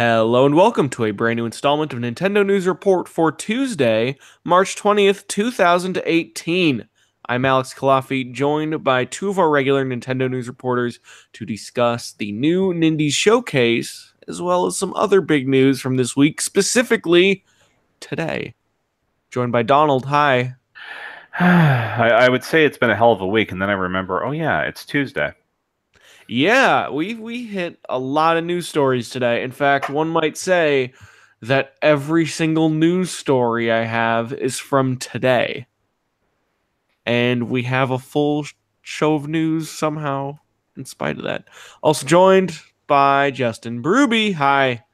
Hello and welcome to a brand new installment of Nintendo News Report for Tuesday, March 20th, 2018. I'm Alex Kalafi, joined by two of our regular Nintendo News reporters to discuss the new Nindie showcase, as well as some other big news from this week, specifically today. Joined by Donald. Hi. I would say it's been a hell of a week, and then I remember, oh yeah, it's Tuesday. Yeah, we hit a lot of news stories today. In fact, one might say that every single news story I have is from today. And we have a full show of news somehow in spite of that. Also joined by Justin Bruby. Hi.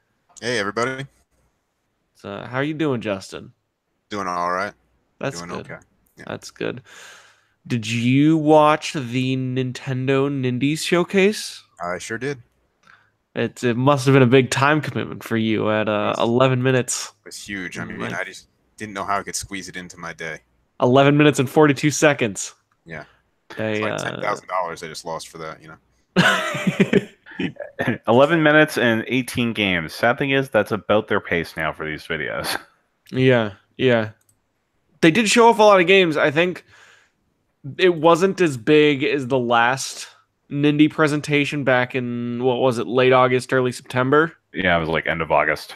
Hey everybody, So, how are you doing, Justin? doing all right. That's Doing good. okay. Yeah, That's good. Did you watch the Nintendo Nindies showcase? I sure did. It must have been a big time commitment for you at It was 11 minutes. it was huge. I mean, Like I just didn't know how I could squeeze it into my day. 11 minutes and 42 seconds. Yeah, it's They like $10,000 I just lost for that. uh 11 minutes and 18 games. Sad thing is, that's about their pace now for these videos. Yeah, yeah. They did show off a lot of games. I think it wasn't as big as the last Nindie presentation back in, what was it, late August, early September, Yeah, it was like end of August.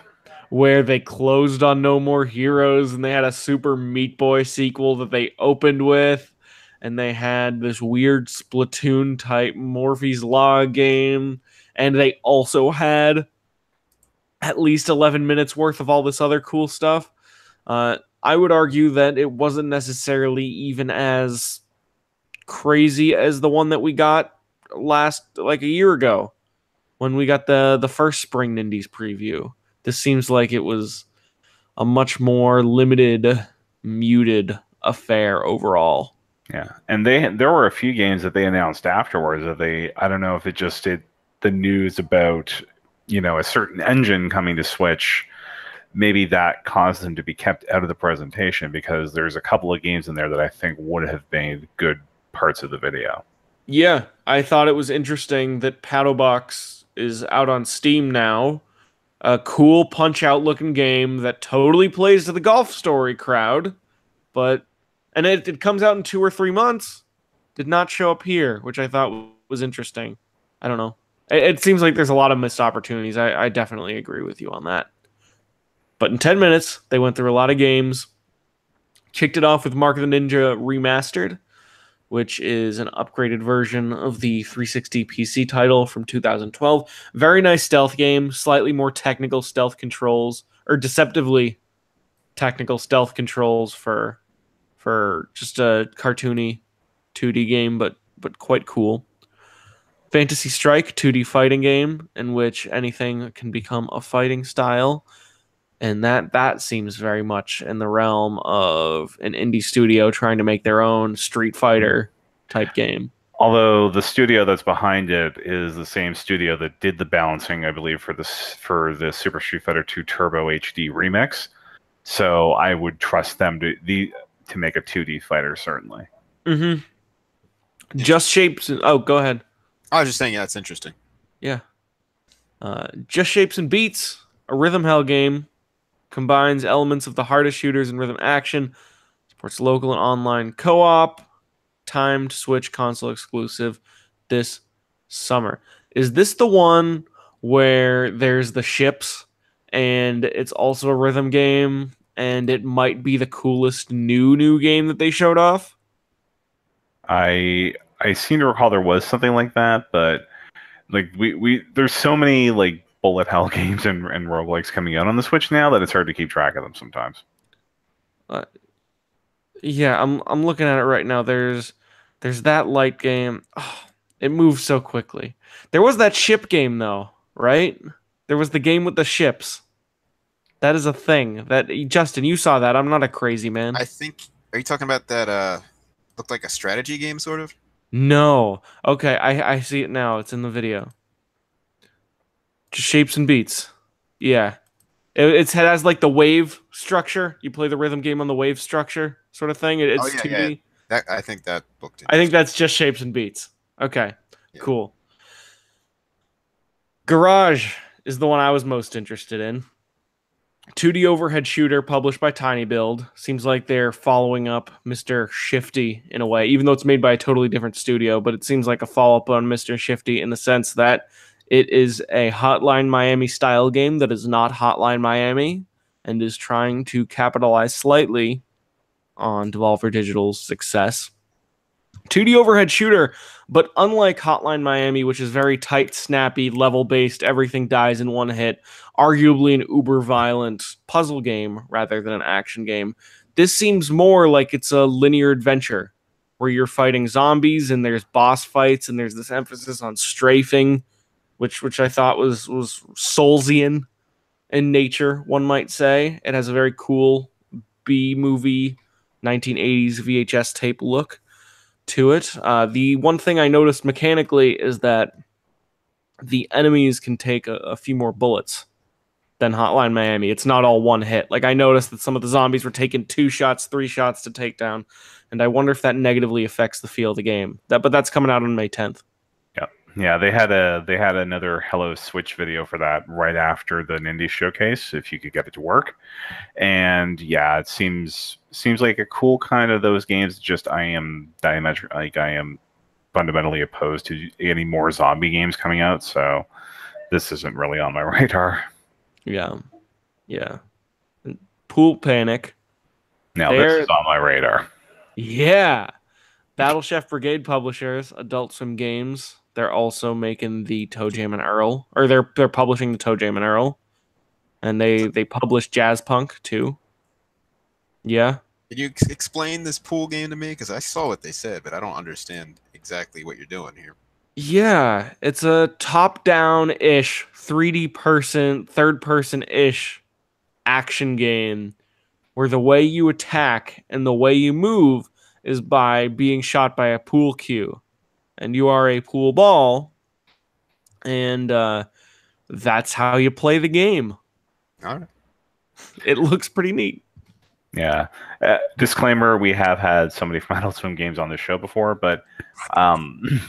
where they closed on No More Heroes and they had a Super Meat Boy sequel that they opened with, and they had this weird Splatoon type Morphe's Law game, and they also had at least 11 minutes worth of all this other cool stuff. I would argue that it wasn't necessarily even as crazy as the one that we got last, like a year ago, when we got the first Spring Nindies preview. This seems like it was a much more limited, muted affair overall. Yeah, and there were a few games that they announced afterwards that I don't know if it just did the news about, a certain engine coming to Switch. Maybe that caused them to be kept out of the presentation because there's a couple of games in there that I think would have made good parts of the video. Yeah, I thought it was interesting that Paddlebox is out on Steam now. A cool punch out looking game that totally plays to the Golf Story crowd, but and it comes out in 2 or 3 months. Did not show up here, which I thought was interesting. I don't know. It seems like there's a lot of missed opportunities. I definitely agree with you on that. But in 10 minutes, they went through a lot of games. Kicked it off with Mark of the Ninja Remastered, which is an upgraded version of the 360 PC title from 2012. Very nice stealth game, slightly more technical stealth controls, or deceptively technical stealth controls for just a cartoony 2D game, but quite cool. Fantasy Strike, 2D fighting game in which anything can become a fighting style, and that seems very much in the realm of an indie studio trying to make their own Street Fighter type game. Although the studio that's behind it is the same studio that did the balancing, I believe, for the Super Street Fighter 2 Turbo HD remix. So I would trust them to make a 2D fighter, certainly. Mm-hmm. Just Shapes. Oh, go ahead. I was just saying, yeah, it's interesting. Yeah. Just Shapes and Beats, a rhythm hell game, combines elements of the hardest shooters and rhythm action, supports local and online co-op, timed Switch console exclusive this summer. Is this the one where there's the ships and it's also a rhythm game and it might be the coolest new game that they showed off? I seem to recall there was something like that, but like we there's so many like bullet hell games and roguelikes coming out on the Switch now that it's hard to keep track of them sometimes. Uh, yeah, I'm looking at it right now. There's that light game. Oh, it moves so quickly. There was that ship game though, right? There was the game with the ships. That is a thing. That Justin, you saw that. I'm not a crazy man. I think. Are you talking about that? Looked like a strategy game, sort of. No. Okay, I see it now. It's in the video. Just Shapes and Beats. Yeah. It has like the wave structure. You play the rhythm game on the wave structure sort of thing. Oh It's yeah, 2D. yeah. That I think that looked I think interesting. that's Just Shapes and Beats. Okay. Yeah. Cool. Garage is the one I was most interested in. 2D overhead shooter published by Tiny Build. Seems like they're following up Mr. Shifty in a way, even though it's made by a totally different studio, but it seems like a follow-up on Mr. Shifty in the sense that it is a Hotline Miami style game that is not Hotline Miami and is trying to capitalize slightly on Devolver Digital's success. 2D overhead shooter, but unlike Hotline Miami, which is very tight, snappy, level-based, everything dies in one hit, arguably an uber-violent puzzle game rather than an action game, this seems more like it's a linear adventure where you're fighting zombies and there's boss fights and there's this emphasis on strafing, which I thought was Soulsian in nature, one might say. It has a very cool B-movie 1980s VHS tape look to it. The one thing I noticed mechanically is that the enemies can take a few more bullets than Hotline Miami. It's not all one hit. Like, I noticed that some of the zombies were taking 2 shots, 3 shots to take down, and I wonder if that negatively affects the feel of the game. But that's coming out on May 10th. Yeah, they had another Hello Switch video for that right after the Nindie showcase, if you could get it to work. And yeah, it seems like a cool kind of those games. Just I am fundamentally opposed to any more zombie games coming out, so this isn't really on my radar. Yeah. Pool Panic. Now this is on my radar. Yeah. Battle Chef Brigade publishers, Adult Swim Games. They're also making the Toe Jam and Earl, or they're publishing the Toe Jam and Earl, and they published Jazz Punk too. Yeah. Can you explain this pool game to me? Because I saw what they said, but I don't understand exactly what you're doing here. Yeah, it's a top-down-ish, 3D person, third-person-ish action game where the way you attack and the way you move is by being shot by a pool cue. And you are a pool ball, and that's how you play the game. All right. It looks pretty neat. Yeah. Disclaimer: we have had somebody from Adult Swim Games on this show before, but I'm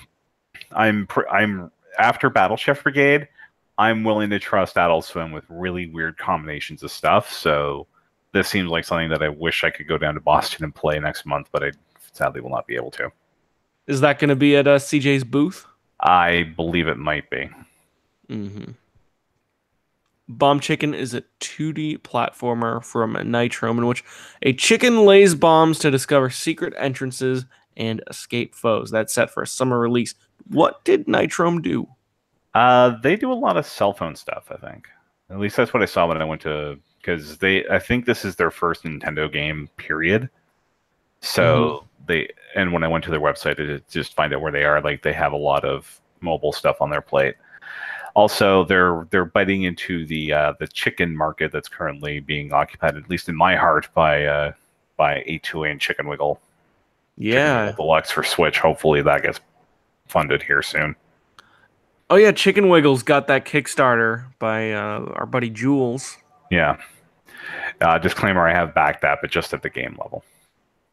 after Battle Chef Brigade. I'm willing to trust Adult Swim with really weird combinations of stuff. So this seems like something that I wish I could go down to Boston and play next month, but I sadly will not be able to. Is that going to be at CJ's booth? I believe it might be. Mm-hmm. Bomb Chicken is a 2D platformer from Nitro in which a chicken lays bombs to discover secret entrances and escape foes. That's set for a summer release. What did Nitro do? They do a lot of cell phone stuff, I think. At least that's what I saw when I went to... Because I think this is their first Nintendo game, period. So and when I went to their website to just find out where they are, like, they have a lot of mobile stuff on their plate. Also, they're biting into the chicken market that's currently being occupied, at least in my heart, by A2A and Chicken Wiggle. Yeah, Chicken Wiggle Deluxe for Switch. Hopefully that gets funded here soon. Oh yeah, Chicken Wiggle's got that Kickstarter by our buddy Jules. Yeah. Disclaimer: I have backed that, but just at the game level.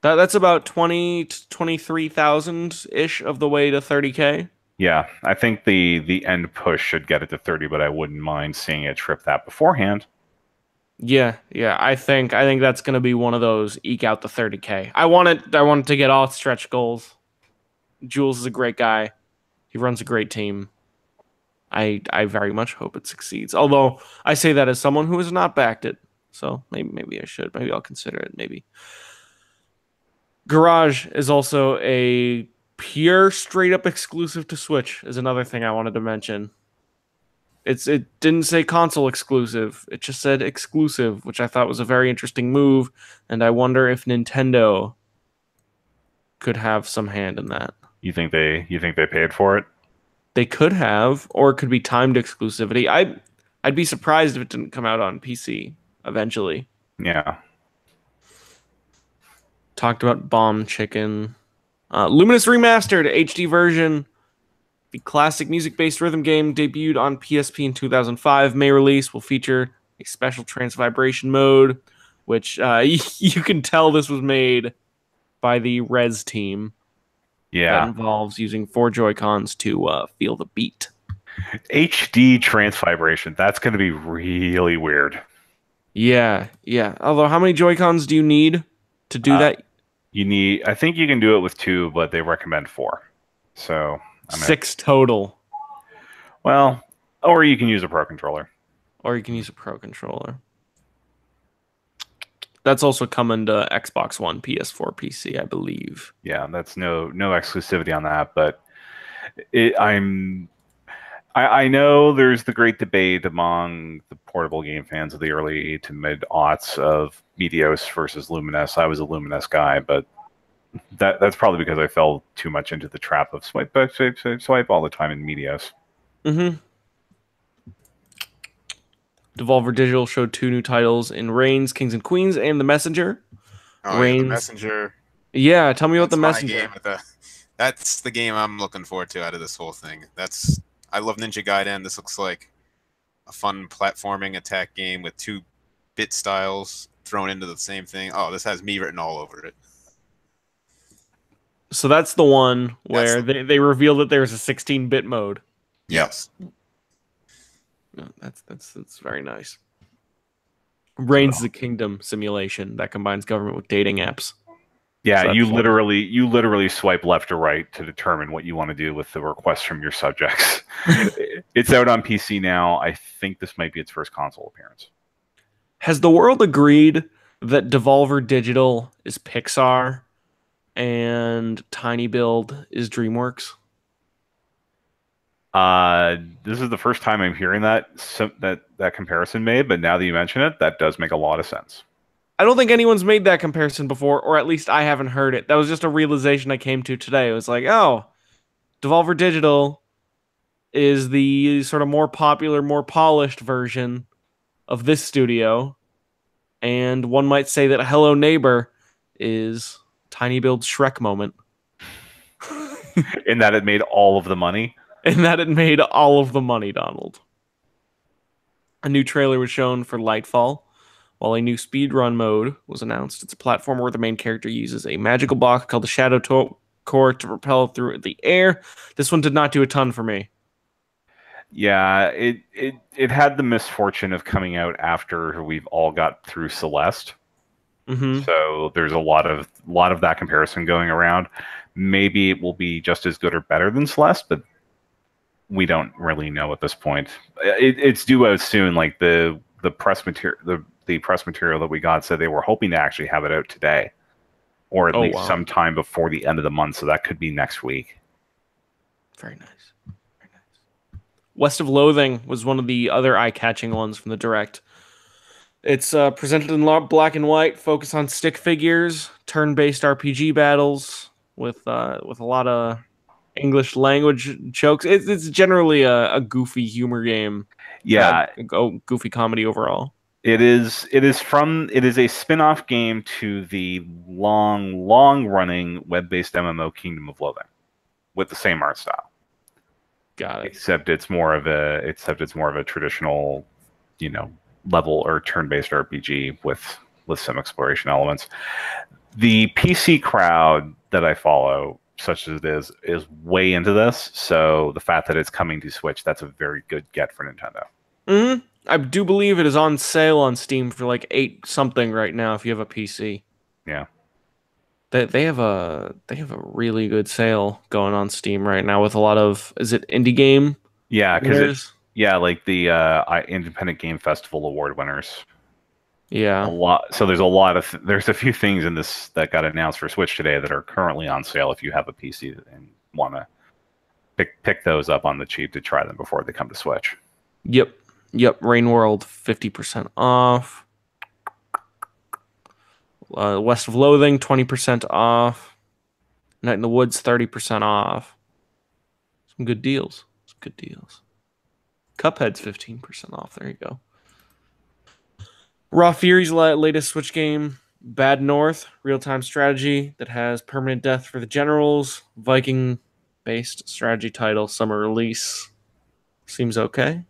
That's about 20 to 23,000 ish of the way to 30K. Yeah, I think the end push should get it to 30, but I wouldn't mind seeing it trip that beforehand. Yeah, I think that's gonna be one of those eke out the 30K. I want it to get all stretch goals. Jules is a great guy. He runs a great team. I very much hope it succeeds. Although I say that as someone who has not backed it, so maybe I should. Maybe I'll consider it. Maybe. Garage is also a pure straight up exclusive to Switch. Is another thing I wanted to mention. It didn't say console exclusive. It just said exclusive, which I thought was a very interesting move, and I wonder if Nintendo could have some hand in that. You think they paid for it? They could have, or it could be timed exclusivity. I'd be surprised if it didn't come out on PC eventually. Yeah. Talked about Bomb Chicken. Luminous Remastered HD version. The classic music-based rhythm game debuted on PSP in 2005. May release will feature a special trance vibration mode, which you can tell this was made by the Rez team. Yeah. That involves using 4 Joy-Cons to feel the beat. HD trance vibration. That's going to be really weird. Yeah, yeah. Although, how many Joy-Cons do you need to do Uh, that? I think you can do it with 2, but they recommend 4. So, I mean, 6 total. well, or you can use a Pro controller. Or you can use a Pro controller. That's also coming to Xbox One, PS4, PC, I believe. Yeah, that's no exclusivity on that, but I know there's the great debate among the portable game fans of the early to mid aughts of Meteos versus Luminous. I was a Luminous guy, but that's probably because I fell too much into the trap of swipe back, swipe, swipe, swipe all the time in Meteos. Mm-hmm. Devolver Digital showed 2 new titles in Reigns, Kings and Queens, and The Messenger. Oh yeah, the Reigns. Messenger. Yeah, tell me about The That's my Messenger. game. That's the game I'm looking forward to out of this whole thing. I love Ninja Gaiden. This looks like a fun platforming attack game with 2 bit styles thrown into the same thing. Oh, this has me written all over it. So that's the one That's where they reveal that there's a 16-bit mode. Yes. No, that's very nice. Reigns is a kingdom simulation that combines government with dating apps. Yeah, So you that's fun. literally swipe left or right to determine what you want to do with the requests from your subjects. It's out on PC now. I think this might be its first console appearance. Has the world agreed that Devolver Digital is Pixar and Tiny Build is DreamWorks? This is the first time I'm hearing that comparison made, but now that you mention it, that does make a lot of sense. I don't think anyone's made that comparison before, or at least I haven't heard it. That was just a realization I came to today. It was like, oh, Devolver Digital is the sort of more popular, more polished version of this studio. And one might say that Hello Neighbor is Tiny Build's Shrek moment. In that it made all of the money. And that it made all of the money, Donald. A new trailer was shown for Lightfall, while a new speedrun mode was announced. It's a platform where the main character uses a magical block called the Shadow Core to propel through the air. This one did not do a ton for me. Yeah, it had the misfortune of coming out after we've all got through Celeste. Mm-hmm. So there's a lot of that comparison going around. Maybe it will be just as good or better than Celeste, but we don't really know at this point. It's due out soon. Like the press material, the press material that we got said they were hoping to actually have it out today, or at least sometime before the end of the month. So that could be next week. Very nice. Very nice. West of Loathing was one of the other eye-catching ones from the Direct. It's presented in black and white, focus on stick figures, turn-based RPG battles with a lot of English language jokes. It's generally a goofy humor game. Yeah, goofy comedy overall. It is a spin-off game to the long running web-based MMO Kingdom of Loathing with the same art style. Got it. Except it's more of a traditional, level or turn-based RPG with some exploration elements. The PC crowd that I follow, such as it is way into this. So the fact that it's coming to Switch, that's a very good get for Nintendo. Mm-hmm. I do believe it is on sale on Steam for like $8 something right now if you have a PC. Yeah. They have a really good sale going on Steam right now with a lot of, is it indie game? Yeah, because like the Independent Game Festival award winners. Yeah. A lot. So there's a few things in this that got announced for Switch today that are currently on sale if you have a PC and want to pick those up on the cheap to try them before they come to Switch. Yep. Rain World 50% off. West of Loathing 20% off. Night in the Woods 30% off. Some good deals. Cuphead's 15% off. There you go. Raw Fury's latest Switch game, Bad North, real-time strategy that has permanent death for the generals, Viking-based strategy title, summer release. Seems okay.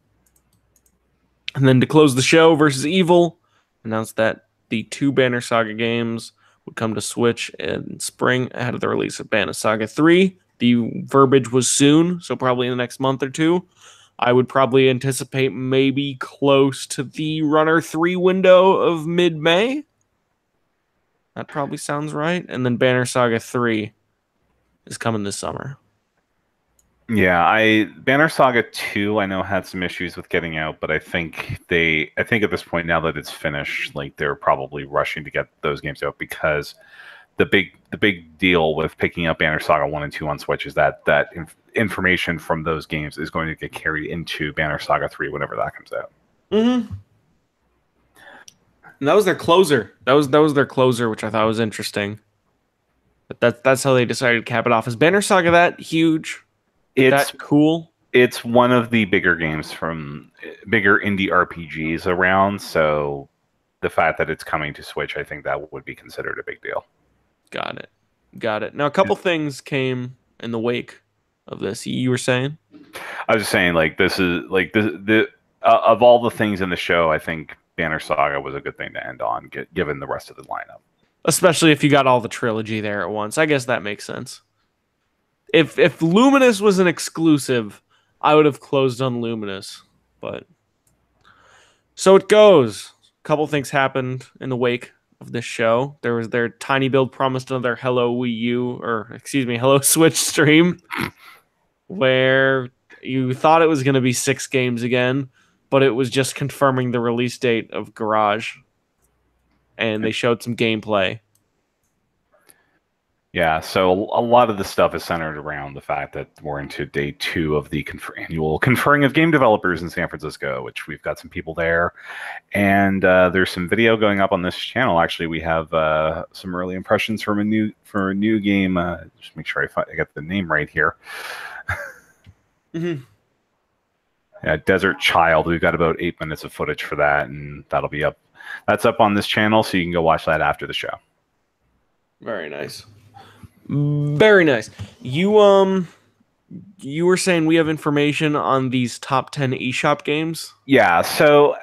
And then to close the show, Versus Evil announced that the 2 Banner Saga games would come to Switch in spring ahead of the release of Banner Saga 3. The verbiage was soon, so probably in the next month or two. I would probably anticipate maybe close to the Runner 3 window of mid-May. That probably sounds right. And then Banner Saga 3 is coming this summer. Yeah, Banner Saga 2 I know had some issues with getting out, but I think at this point now that it's finished, like they're probably rushing to get those games out because the big deal with picking up Banner Saga 1 and 2 on Switch is that information from those games is going to get carried into Banner Saga 3 whenever that comes out. Mm-hmm. And that was their closer. That was their closer, which I thought was interesting. But that's how they decided to cap it off. Is Banner Saga that huge? It's that cool? It's one of the bigger games from bigger indie RPGs around, so the fact that it's coming to Switch, I think that would be considered a big deal. Got it. Now, a couple things came in the wake of this. You were saying? I was just saying, like, this is like the of all the things in the show, I think Banner Saga was a good thing to end on, given the rest of the lineup. Especially if you got all the trilogy there at once. I guess that makes sense. If Luminous was an exclusive, I would have closed on Luminous. But so it goes. A couple things happened in the wake of this show. There was their Tiny Build promised another Hello Wii U, or excuse me, Hello Switch stream, where you thought it was going to be 6 games again, but it was just confirming the release date of Garage. And they showed some gameplay. Yeah, so a lot of the stuff is centered around the fact that we're into day 2 of the annual conferring of game developers in San Francisco, which we've got some people there. And there's some video going up on this channel. Actually, we have some early impressions from a new game. Just make sure I get the name right here. Mm-hmm. Yeah, Desert Child. We've got about 8 minutes of footage for that, and that'll be up. That's up on this channel, so you can go watch that after the show. Very nice. Very nice. You were saying we have information on these top 10 eShop games? Yeah, so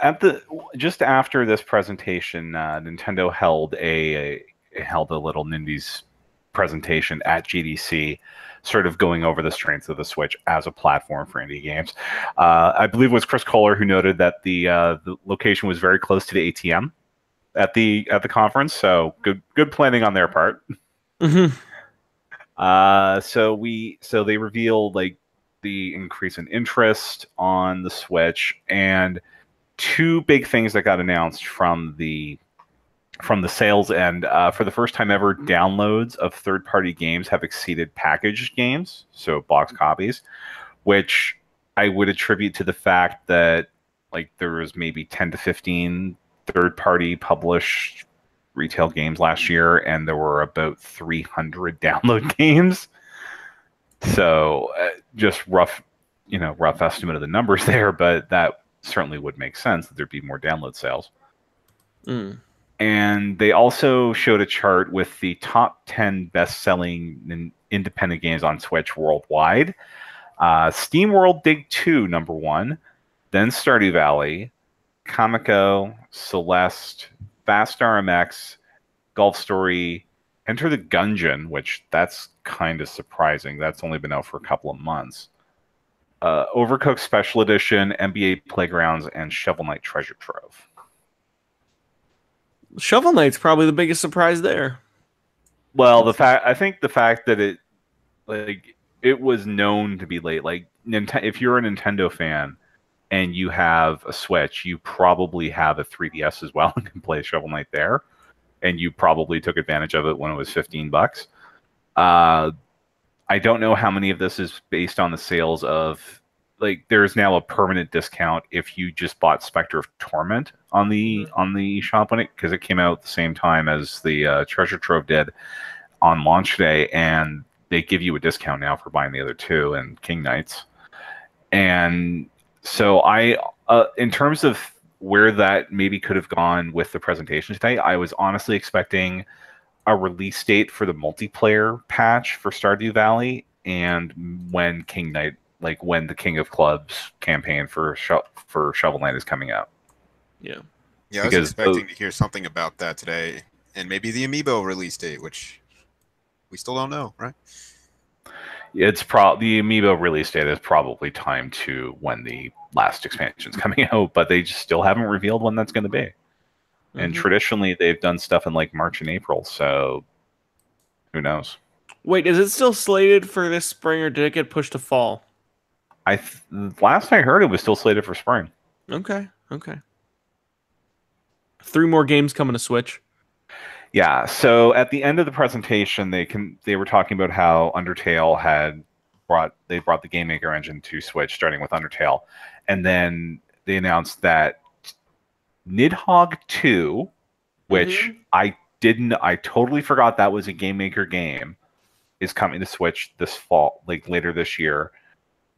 just after this presentation, Nintendo held a little Nindie's presentation at GDC, sort of going over the strengths of the Switch as a platform for indie games. I believe it was Chris Kohler who noted that the location was very close to the ATM at the conference, so good planning on their part. Mm-hmm. So they revealed like the increase in interest on the Switch, and 2 big things that got announced from the sales end. For the first time ever, downloads of third-party games have exceeded packaged games, so box copies, which I would attribute to the fact that like there was maybe 10 to 15 third-party published retail games last year, and there were about 300 download games. So just rough estimate of the numbers there, but that certainly would make sense that there'd be more download sales. And they also showed a chart with the top 10 best-selling independent games on Switch worldwide. SteamWorld Dig 2, number 1, then Stardew Valley, Kamiko, Celeste, Fast RMX, Golf Story, Enter the Gungeon, which that's kind of surprising. That's only been out for a couple of months. Overcooked Special Edition, NBA Playgrounds, and Shovel Knight Treasure Trove. Shovel Knight's probably the biggest surprise there. Well, I think the fact that it was known to be late. Like if you're a Nintendo fan and you have a Switch, you probably have a 3DS as well and can play Shovel Knight there. And you probably took advantage of it when it was $15. I don't know how many of this is based on the sales of there's now a permanent discount if you just bought Spectre of Torment on the eShop because it came out at the same time as the Treasure Trove did on launch day, and they give you a discount now for buying the other 2 and King Knights. And so in terms of where that maybe could have gone with the presentation today, I was honestly expecting a release date for the multiplayer patch for Stardew Valley and when King Knight, when the King of Clubs campaign for Shovel Knight is coming out. Yeah. Yeah, I was expecting to hear something about that today, and maybe the Amiibo release date, which we still don't know, right? the amiibo release date is probably timed to when the last expansion's coming out, but they just still haven't revealed when that's going to be. And traditionally, they've done stuff in like March and April, so who knows? Wait, is it still slated for this spring, or did it get pushed to fall? Last I heard, it was still slated for spring. Okay. 3 more games coming to Switch. Yeah. So at the end of the presentation, they were talking about how Undertale brought the Game Maker engine to Switch, starting with Undertale, and then they announced that Nidhogg 2, which I totally forgot that was a Game Maker game, is coming to Switch this fall, like later this year.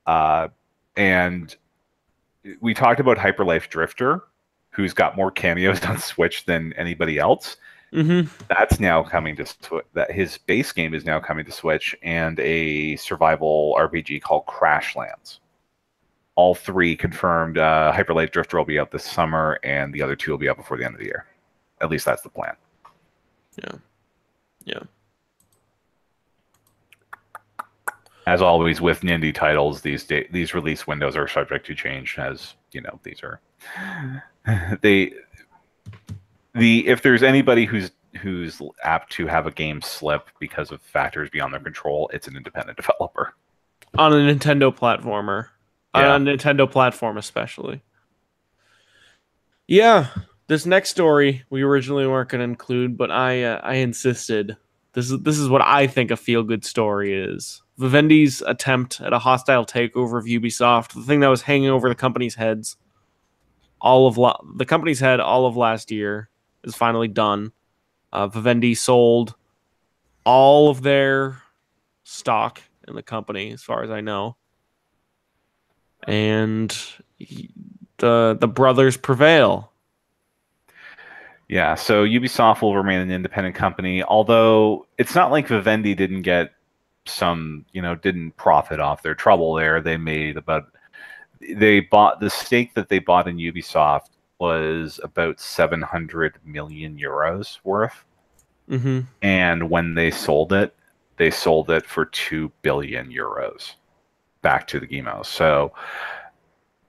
And we talked about Hyper Life Drifter, who's got more cameos on Switch than anybody else. That's now coming to Switch. That his base game is now coming to Switch, and a survival RPG called Crashlands. All 3 confirmed. Hyper Light Drifter will be out this summer, and the other 2 will be out before the end of the year. At least that's the plan. Yeah. As always with Nindie titles, these release windows are subject to change. As you know, these are if there's anybody who's apt to have a game slip because of factors beyond their control, it's an independent developer on a Nintendo platformer. Yeah. On a Nintendo platform, especially. Yeah, this next story we originally weren't going to include, but I insisted. This is what I think a feel-good story is. Vivendi's attempt at a hostile takeover of Ubisoft, the thing that was hanging over the company's heads, all of last year, is finally done. Vivendi sold all of their stock in the company, as far as I know. And the brothers prevail. Yeah, so Ubisoft will remain an independent company, although it's not like Vivendi didn't get didn't profit off their trouble there. They bought the stake that they bought in Ubisoft was about 700 million euros worth. And when they sold it for 2 billion euros back to the Gemos. So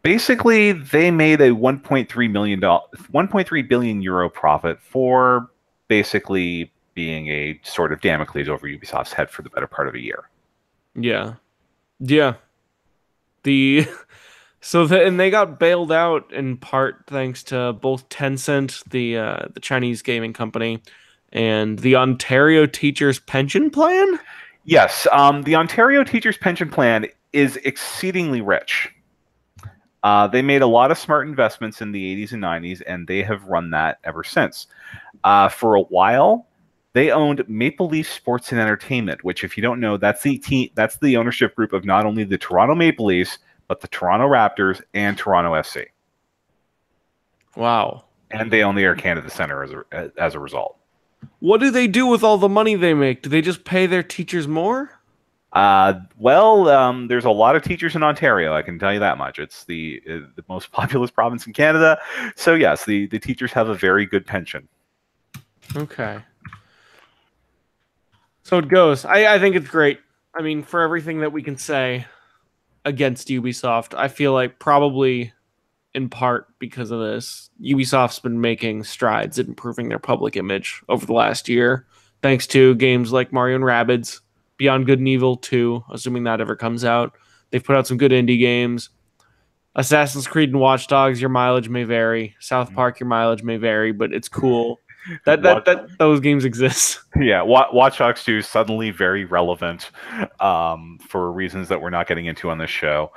basically, they made a 1.3 billion euro profit for basically being a sort of Damocles over Ubisoft's head for the better part of a year. Yeah. And they got bailed out in part thanks to both Tencent, the Chinese gaming company, and the Ontario Teachers Pension Plan. Yes, the Ontario Teachers Pension Plan is exceedingly rich. They made a lot of smart investments in the 80s and 90s, and they have run that ever since. For a while, they owned Maple Leaf Sports and Entertainment, which, if you don't know, that's the ownership group of not only the Toronto Maple Leafs, but the Toronto Raptors and Toronto FC. Wow. And they own the Air Canada Centre as a result. What do they do with all the money they make? Do they just pay their teachers more? There's a lot of teachers in Ontario, I can tell you that much. It's the most populous province in Canada. So yes, the teachers have a very good pension. Okay. So it goes. I think it's great. I mean, for everything that we can say against Ubisoft, I feel like probably in part because of this, Ubisoft's been making strides in improving their public image over the last year, thanks to games like Mario and Rabbids, Beyond Good and Evil 2, assuming that ever comes out. They've put out some good indie games. Assassin's Creed and Watch Dogs, your mileage may vary. South Park, your mileage may vary, but it's cool that those games exist. Yeah, Watch Dogs 2 is suddenly very relevant for reasons that we're not getting into on this show.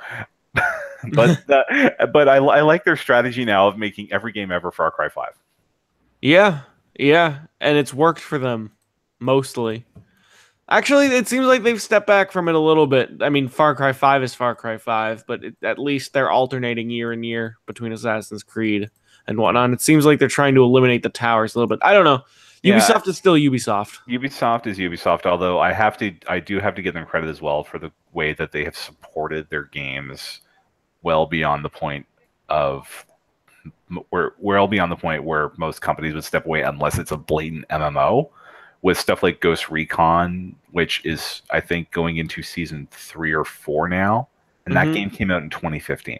but I like their strategy now of making every game ever Far Cry 5. Yeah, and it's worked for them, mostly. Actually, it seems like they've stepped back from it a little bit. I mean, Far Cry 5 is Far Cry 5, but at least they're alternating year and year between Assassin's Creed and whatnot. It seems like they're trying to eliminate the towers a little bit. I don't know. Ubisoft is still Ubisoft. Ubisoft is Ubisoft, although I do have to give them credit as well for the way that they have supported their games well beyond the point where most companies would step away unless it's a blatant MMO, with stuff like Ghost Recon, which is, I think, going into season 3 or 4 now. And that game came out in 2015.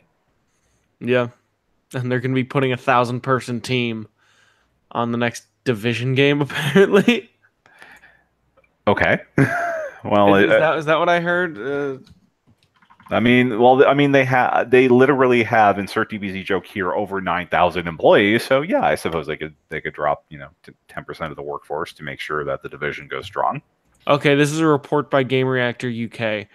Yeah. And they're going to be putting 1,000-person team on the next Division game, apparently. Okay. Well, is that what I heard? they literally have, insert DBZ joke here, over 9,000 employees. So yeah, I suppose they could drop 10% of the workforce to make sure that the division goes strong. Okay, this is a report by Game Reactor UK.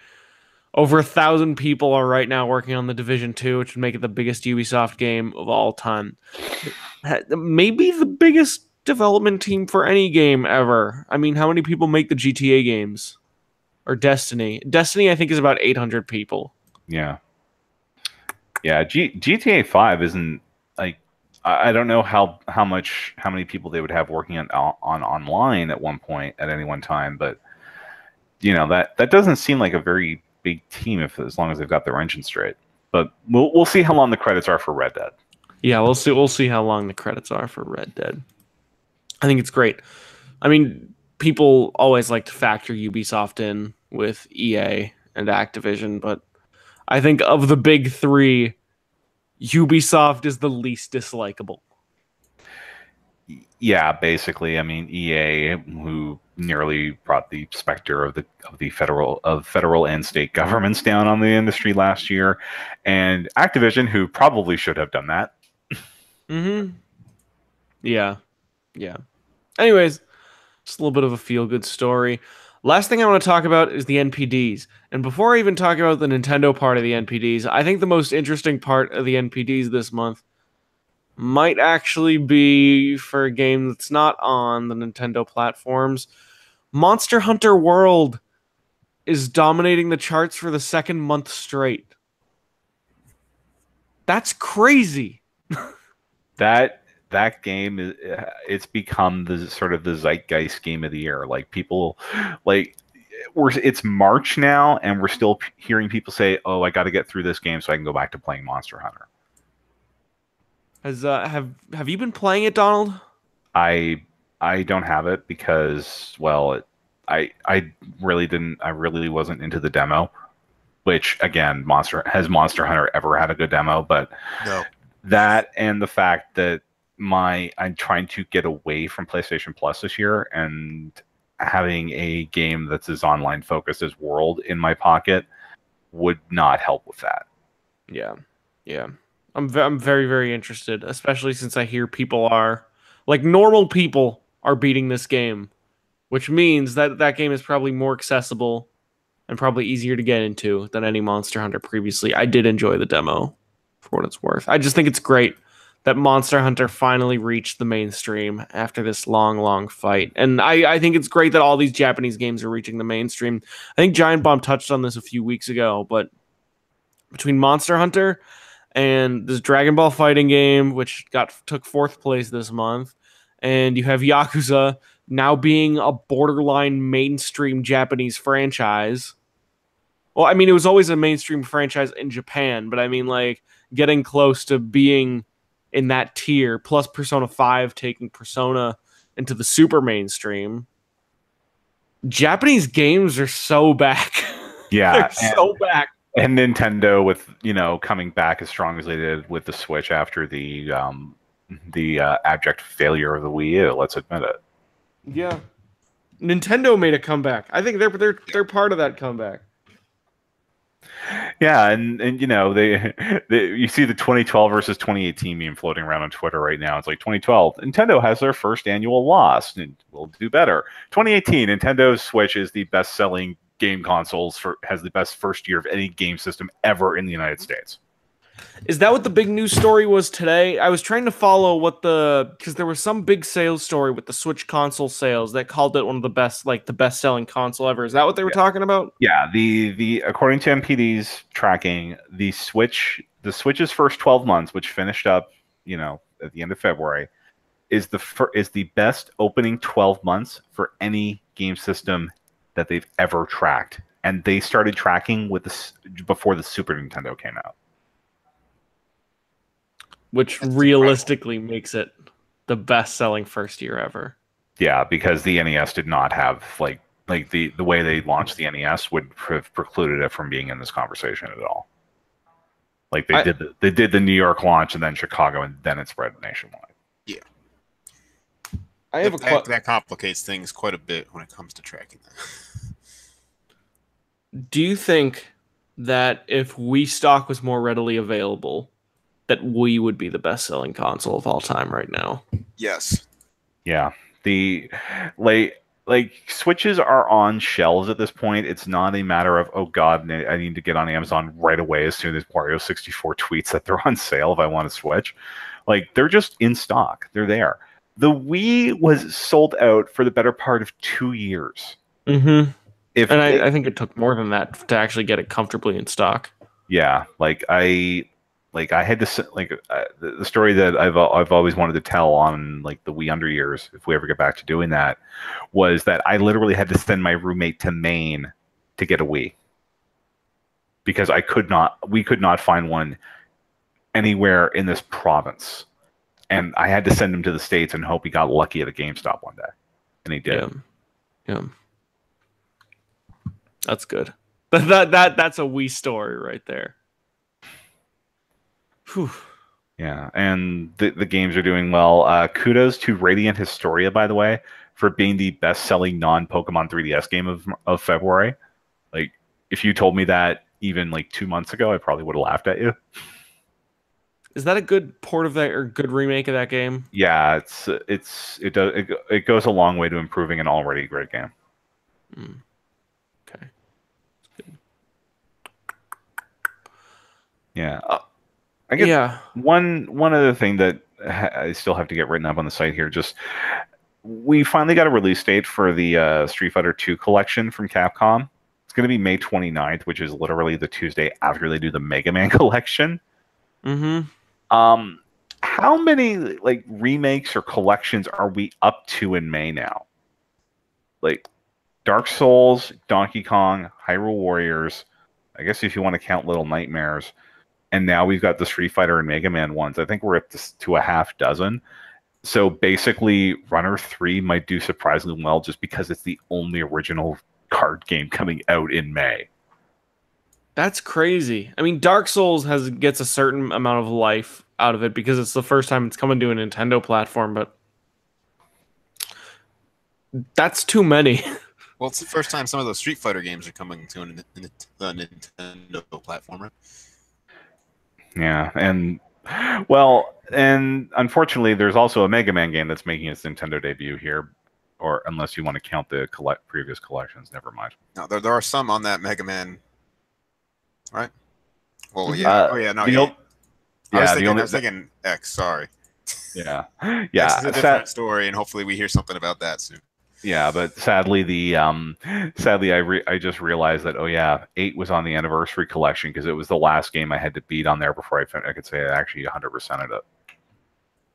Over 1,000 people are right now working on the Division 2, which would make it the biggest Ubisoft game of all time. Maybe the biggest development team for any game ever. I mean, how many people make the GTA games? Or Destiny? Destiny, I think, is about 800 people. Yeah. Yeah, GTA 5 isn't, like, I don't know how many people they would have working on online at one point, at any one time, but that doesn't seem like a very big team as long as they've got their engine straight. But we'll see how long the credits are for Red Dead. Yeah, we'll see how long the credits are for Red Dead. I think it's great. I mean, people always like to factor Ubisoft in with EA and Activision, but I think of the big three, Ubisoft is the least dislikable. Yeah, basically. I mean, EA, who nearly brought the specter of the federal and state governments down on the industry last year, and Activision, who probably should have done that. Yeah. Anyways, just a little bit of a feel-good story. Last thing I want to talk about is the NPDs. And before I even talk about the Nintendo part of the NPDs, I think the most interesting part of the NPDs this month might actually be for a game that's not on the Nintendo platforms. Monster Hunter World is dominating the charts for the second month straight. That's crazy. That game it's become the sort of the zeitgeist game of the year. Like, people, like, it's March now, and we're still hearing people say, "Oh, I got to get through this game so I can go back to playing Monster Hunter." Have you been playing it, Donald? I don't have it because, well, I really wasn't into the demo. Which, again, has Monster Hunter ever had a good demo? But no. That, and the fact that I'm trying to get away from PlayStation Plus this year, and having a game that's as online focused as World in my pocket would not help with that. Yeah. I'm very, very interested, especially since I hear people are, like, normal people are beating this game, which means that that game is probably more accessible and probably easier to get into than any Monster Hunter previously. I did enjoy the demo, for what it's worth. I just think it's great that Monster Hunter finally reached the mainstream after this long, long fight. And I think it's great that all these Japanese games are reaching the mainstream. I think Giant Bomb touched on this a few weeks ago, but between Monster Hunter and this Dragon Ball fighting game, which took 4th place this month, and you have Yakuza now being a borderline mainstream Japanese franchise. Well, I mean, it was always a mainstream franchise in Japan, but I mean, like, getting close to being in that tier, plus Persona 5 taking Persona into the super mainstream. Japanese games are so back. Yeah. They're so back. And Nintendo, with coming back as strong as they did with the Switch after the abject failure of the Wii U. Let's admit it. Yeah, Nintendo made a comeback. I think they're part of that comeback. Yeah, and they you see the 2012 versus 2018 meme floating around on Twitter right now. It's like 2012, Nintendo has their first annual loss, and we'll do better. 2018, Nintendo's Switch is the best-selling game consoles has the best first year of any game system ever in the United States. Is that what the big news story was today? I was trying to follow because there was some big sales story with the Switch console sales that called it one of the best, like the best-selling console ever. Is that what they were talking about? Yeah, the according to MPD's tracking, the Switch's first 12 months, which finished up, at the end of February, is the best opening 12 months for any game system that they've ever tracked, and they started tracking before the Super Nintendo came out. Which realistically makes it the best-selling first year ever. Yeah, because the NES did not have like the way they launched the NES would have precluded it from being in this conversation at all. Like I they did the New York launch and then Chicago and then it spread nationwide. Yeah, I have that complicates things quite a bit when it comes to tracking that. Do you think that if Wii stock was more readily available, that Wii would be the best-selling console of all time right now? Yes. Yeah. The like Switches are on shelves at this point. It's not a matter of, oh God, I need to get on Amazon right away as soon as Wario 64 tweets that they're on sale if I want to Switch. Like they're just in stock. They're there. The Wii was sold out for the better part of 2 years. Mm-hmm. If And they, I think it took more than that to actually get it comfortably in stock. yeah, I had to the story that I've always wanted to tell on like the Wii Under Years, if we ever get back to doing that, was that I literally had to send my roommate to Maine to get a Wii because we could not find one anywhere in this province, and I had to send him to the States and hope he got lucky at a GameStop one day, and he did. Yeah. That's good. That's a Wii story right there. Whew. Yeah, and the games are doing well. Kudos to Radiant Historia, by the way, for being the best-selling non-Pokemon 3DS game of February. Like, if you told me that even like 2 months ago, I probably would have laughed at you. Is that a good port of that or good remake of that game? Yeah, it goes a long way to improving an already great game. Okay. Yeah. I guess one other thing that I still have to get written up on the site here. Just we finally got a release date for the Street Fighter 2 collection from Capcom. It's going to be May 29th, which is literally the Tuesday after they do the Mega Man collection. Mm-hmm. How many like remakes or collections are we up to in May now? Like Dark Souls, Donkey Kong, Hyrule Warriors. I guess if you want to count Little Nightmares. And now we've got the Street Fighter and Mega Man ones. I think we're up to a half dozen. So basically, Runner 3 might do surprisingly well just because it's the only original card game coming out in May. That's crazy. I mean, Dark Souls gets a certain amount of life out of it because it's the first time it's coming to a Nintendo platform, but that's too many. Well, it's the first time some of those Street Fighter games are coming to the Nintendo platform, right? Yeah, and unfortunately, there's also a Mega Man game that's making its Nintendo debut here, or unless you want to count the previous collections, never mind. No, there are some on that Mega Man, right? Well, yeah. I was thinking X. Sorry. Yeah, X is a different story, and hopefully we hear something about that soon. Yeah, but sadly, I just realized that 8 was on the anniversary collection because it was the last game I had to beat on there before I could say I actually 100%ed it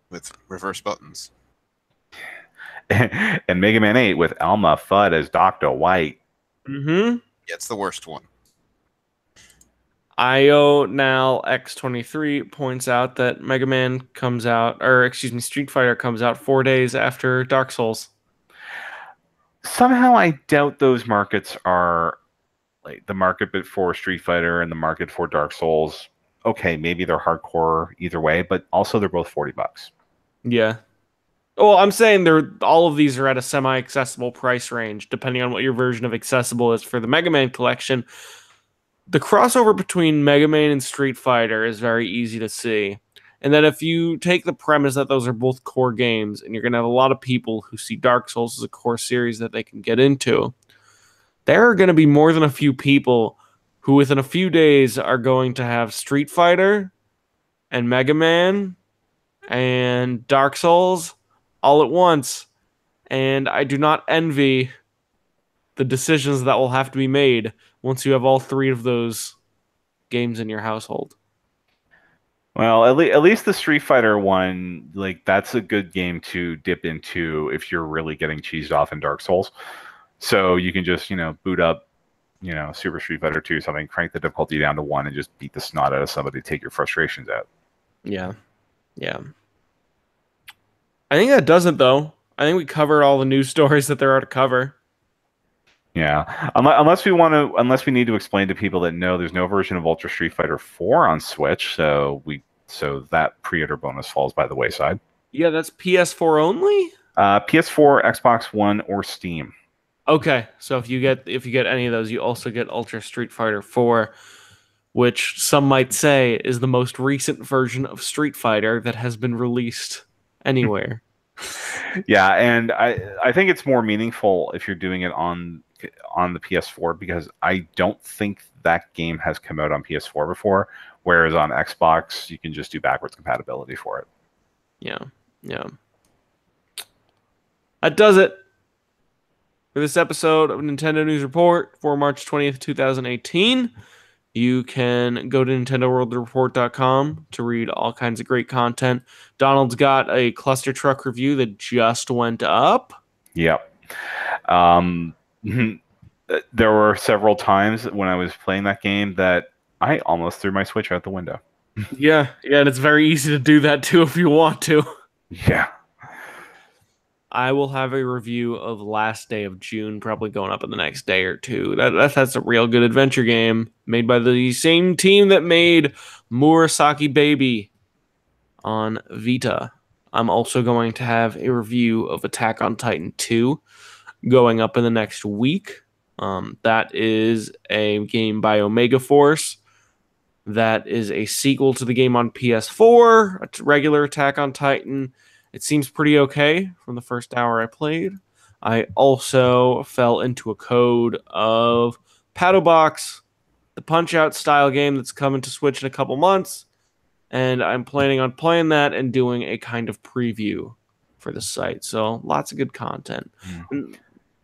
with reverse buttons. And Mega Man 8 with Alma Fudd as Dr. White. Mm-hmm. Yeah, it's the worst one. IO now X23 points out that Street Fighter comes out 4 days after Dark Souls. Somehow I doubt those markets are like the market for Street Fighter and the market for Dark Souls. Okay, maybe they're hardcore either way, but also they're both $40. Yeah. Well, I'm saying all of these are at a semi-accessible price range, depending on what your version of accessible is. For the Mega Man collection, the crossover between Mega Man and Street Fighter is very easy to see. And then if you take the premise that those are both core games, and you're going to have a lot of people who see Dark Souls as a core series that they can get into, there are going to be more than a few people who within a few days are going to have Street Fighter and Mega Man and Dark Souls all at once. And I do not envy the decisions that will have to be made once you have all three of those games in your household. Well, at least the Street Fighter one, like that's a good game to dip into if you're really getting cheesed off in Dark Souls. So you can just, boot up, Super Street Fighter 2 or something, crank the difficulty down to 1 and just beat the snot out of somebody, take your frustrations out. Yeah. Yeah. I think that does it though. I think we covered all the news stories that there are to cover. Yeah, unless we need to explain to people that no, there's no version of Ultra Street Fighter 4 on Switch, so that pre-order bonus falls by the wayside. Yeah, that's PS4 only? PS4, Xbox One, or Steam. Okay, so if you get any of those, you also get Ultra Street Fighter 4, which some might say is the most recent version of Street Fighter that has been released anywhere. Yeah, and I think it's more meaningful if you're doing it on the PS4 because I don't think that game has come out on PS4 before, whereas on Xbox you can just do backwards compatibility for it. Yeah, yeah. That does it for this episode of Nintendo News Report for March 20th, 2018. You can go to NintendoWorldReport.com to read all kinds of great content. Donald's got a cluster truck review that just went up. Yep. There were several times when I was playing that game that I almost threw my Switch out the window. Yeah, and it's very easy to do that too if you want to. Yeah. I will have a review of Last Day of June, probably going up in the next day or two. That's a real good adventure game made by the same team that made Murasaki Baby on Vita. I'm also going to have a review of Attack on Titan 2 going up in the next week. That is a game by Omega Force. That is a sequel to the game on PS4, a regular Attack on Titan. It seems pretty okay from the first hour I played. I also fell into a code of Paddlebox, the Punch-Out style game that's coming to Switch in a couple months, and I'm planning on playing that and doing a kind of preview for the site. So lots of good content.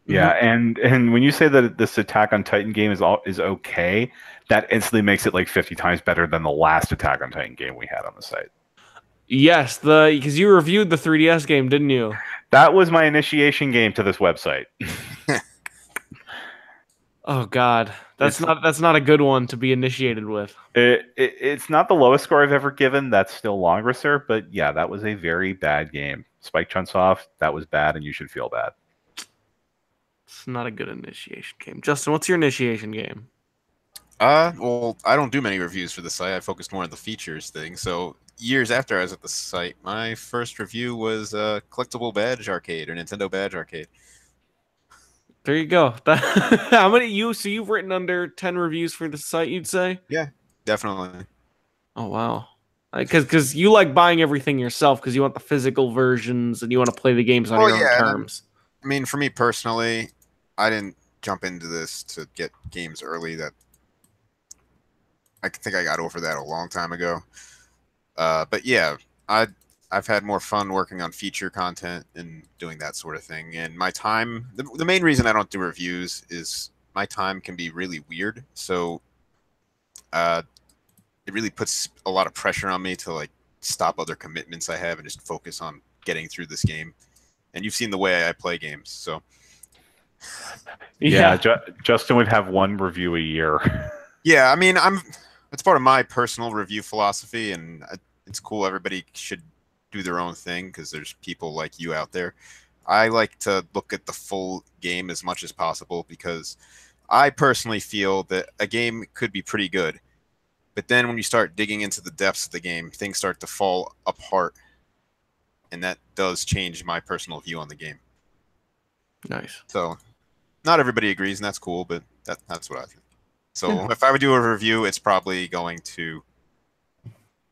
Yeah, and when you say that this Attack on Titan game is okay, that instantly makes it like 50 times better than the last Attack on Titan game we had on the site. Yes, because you reviewed the 3DS game, didn't you? That was my initiation game to this website. Oh God, that's not a good one to be initiated with. It's not the lowest score I've ever given. That's still Longrisser, but yeah, that was a very bad game. Spike Chunsoft, that was bad, and you should feel bad. It's not a good initiation game. Justin, what's your initiation game? Well, I don't do many reviews for the site. I focused more on the features thing. So years after I was at the site, my first review was Collectible Badge Arcade or Nintendo Badge Arcade. There you go. How many so you've written under 10 reviews for the site, you'd say? Yeah, definitely. Oh wow. Because you like buying everything yourself because you want the physical versions and you want to play the games on your own terms. I mean, for me personally, I didn't jump into this to get games early. That I think I got over that a long time ago. But yeah, I've had more fun working on feature content and doing that sort of thing. And my time, the main reason I don't do reviews is my time can be really weird. So it really puts a lot of pressure on me to like stop other commitments I have and just focus on getting through this game. And you've seen the way I play games, so yeah. Justin would have one review a year. Yeah, I mean, it's part of my personal review philosophy, and it's cool. Everybody should do their own thing because there's people like you out there. I like to look at the full game as much as possible because I personally feel that a game could be pretty good, but then when you start digging into the depths of the game, things start to fall apart, and that does change my personal view on the game. Nice. So, not everybody agrees, and that's cool, but that's what I think. So, if I would do a review, it's probably going to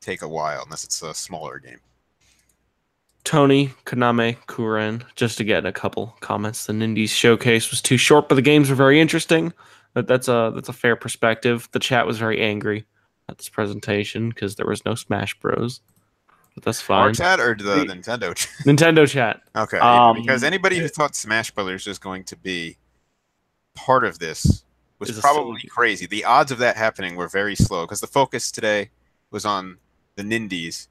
take a while, unless it's a smaller game. Tony Koname Kuren, just to get a couple comments. The Nindie showcase was too short, but the games were very interesting. That's a fair perspective. The chat was very angry at this presentation because there was no Smash Bros. But that's fine. Our chat or the Nintendo chat? Nintendo chat. Okay, yeah, because anybody who thought Smash Brothers was going to be part of this was probably crazy. The odds of that happening were very slow because the focus today was on the Nindies.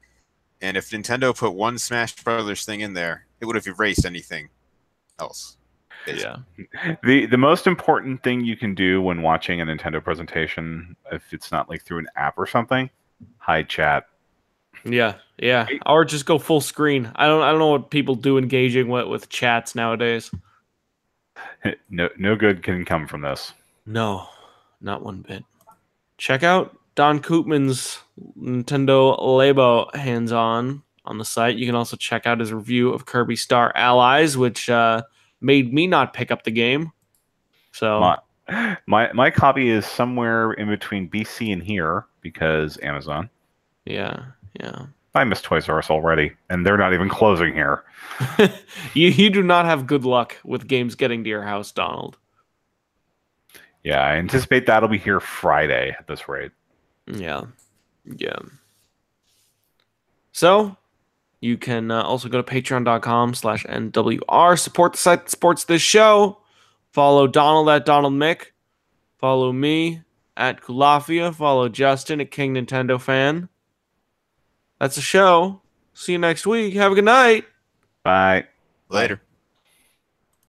And if Nintendo put one Smash Brothers thing in there, it would have erased anything else. Basically. Yeah. The most important thing you can do when watching a Nintendo presentation, if it's not like through an app or something, hide chat. Yeah, yeah. Or just go full screen. I don't know what people do engaging with chats nowadays. No good can come from this. No, not one bit. Check out Don Koopman's Nintendo Labo hands-on the site. You can also check out his review of Kirby Star Allies, which made me not pick up the game. So My copy is somewhere in between BC and here because Amazon. yeah. I miss Toys R Us already, and they're not even closing here. You do not have good luck with games getting to your house, Donald. Yeah, I anticipate that'll be here Friday at this rate. Yeah. So you can also go to patreon.com/NWR. Support the site that supports this show. Follow Donald at Donald Mick. Follow me at Kulafia. Follow Justin at King Nintendo Fan. That's the show. See you next week. Have a good night. Bye. Later.